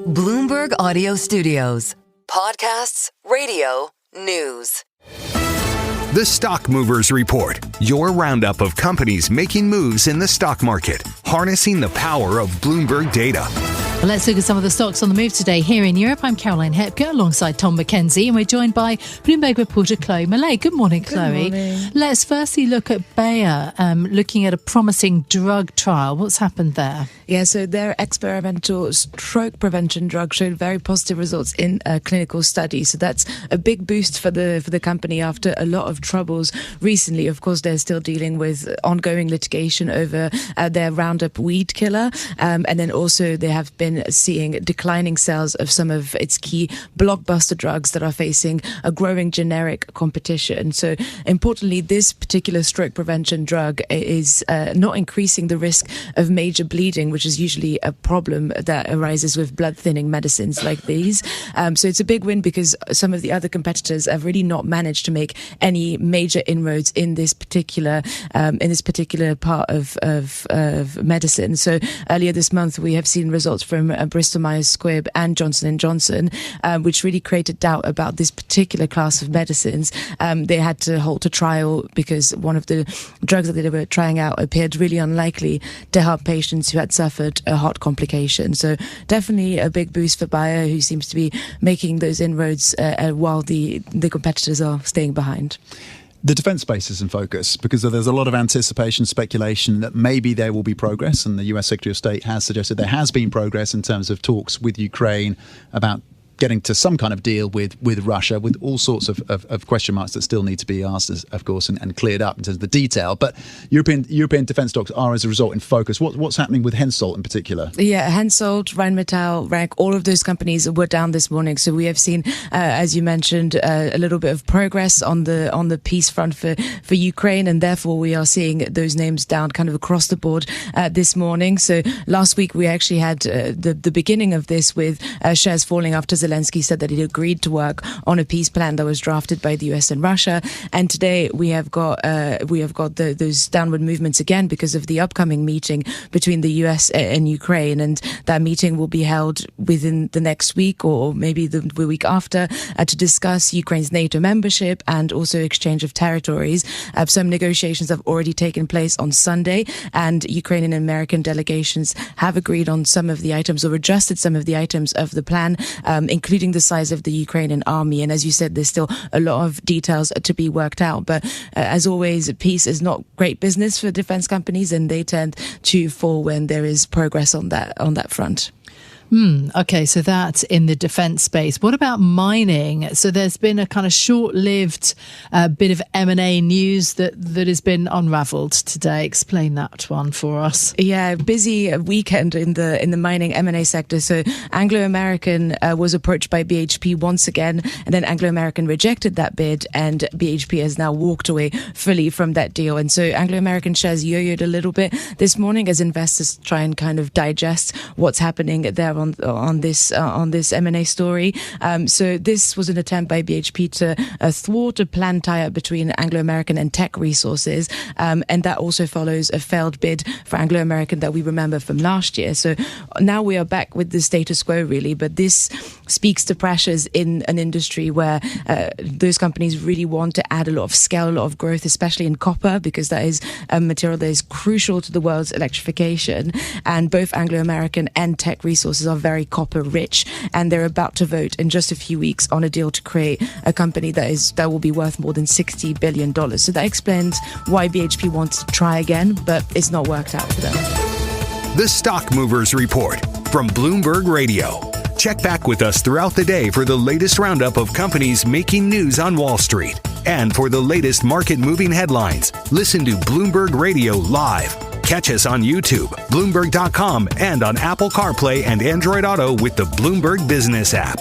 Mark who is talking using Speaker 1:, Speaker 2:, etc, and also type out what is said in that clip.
Speaker 1: Bloomberg Audio Studios. Podcasts, radio, news.
Speaker 2: The Stock Movers Report, your roundup of companies making moves in the stock market, harnessing the power of Bloomberg data.
Speaker 3: Well, let's look at some of the stocks on the move today. Here in Europe, I'm Caroline Hepker alongside Tom McKenzie, and we're joined by Bloomberg reporter Chloe Millay. Good morning, Chloe.
Speaker 4: Good morning.
Speaker 3: Let's firstly look at Bayer, looking at a promising drug trial. What's happened there?
Speaker 4: Yeah, so their experimental stroke prevention drug showed very positive results in a clinical study. So that's a big boost for the company after a lot of troubles recently. Of course, they're still dealing with ongoing litigation over their Roundup weed killer, and then also they have been seeing declining sales of some of its key blockbuster drugs that are facing a growing generic competition. So importantly, this particular stroke prevention drug is not increasing the risk of major bleeding, which is usually a problem that arises with blood thinning medicines like these. So it's a big win because some of the other competitors have really not managed to make any major inroads in this particular part of medicine. So earlier this month, we have seen results from Bristol Myers Squibb and Johnson & Johnson, which really created doubt about this particular class of medicines. They had to halt a trial because one of the drugs that they were trying out appeared really unlikely to help patients who had suffered a heart complication. So definitely a big boost for Bayer, who seems to be making those inroads while the competitors are staying behind.
Speaker 5: The defence space is in focus because there's a lot of anticipation, speculation that maybe there will be progress, and the US Secretary of State has suggested there has been progress in terms of talks with Ukraine about getting to some kind of deal with Russia, with all sorts of question marks that still need to be asked, of course, and cleared up in terms of the detail. But European defence stocks are, as a result, in focus. What's happening with Hensoldt in particular?
Speaker 4: Yeah, Hensoldt, Rheinmetall, Rank, all of those companies were down this morning. So we have seen, as you mentioned, a little bit of progress on the peace front for Ukraine, and therefore we are seeing those names down kind of across the board this morning. So last week we actually had the beginning of this with shares falling after Zelensky said that he agreed to work on a peace plan that was drafted by the US and Russia. And today we have got those downward movements again because of the upcoming meeting between the US and Ukraine, and that meeting will be held within the next week or maybe the week after to discuss Ukraine's NATO membership and also exchange of territories. Some negotiations have already taken place on Sunday, and Ukrainian and American delegations have agreed on some of the items or adjusted some of the items of the plan, including the size of the Ukrainian army. And as you said, there's still a lot of details to be worked out. But as always, peace is not great business for defense companies, and they tend to fall when there is progress on that front.
Speaker 3: Okay, so that's in the defence space. What about mining? So there's been a kind of short-lived bit of M&A news that has been unravelled today. Explain that one for us.
Speaker 4: Yeah, busy weekend in the mining M&A sector. So Anglo American was approached by BHP once again, and then Anglo American rejected that bid, and BHP has now walked away fully from that deal. And so Anglo American shares yo-yoed a little bit this morning as investors try and kind of digest what's happening there on this M&A story. So this was an attempt by BHP to thwart a planned tie-up between Anglo American and Teck resources, and that also follows a failed bid for Anglo American that we remember from last year. So now we are back with the status quo, really, but this speaks to pressures in an industry where those companies really want to add a lot of scale, a lot of growth, especially in copper, because that is a material that is crucial to the world's electrification. And both Anglo American and Teck resources are very copper rich, and they're about to vote in just a few weeks on a deal to create a company that will be worth more than $60 billion. So that explains why BHP wants to try again, but it's not worked out for them.
Speaker 2: The Stock Movers Report from Bloomberg Radio. Check back with us throughout the day for the latest roundup of companies making news on Wall Street. And for the latest market-moving headlines, listen to Bloomberg Radio live. Catch us on YouTube, Bloomberg.com, and on Apple CarPlay and Android Auto with the Bloomberg Business app.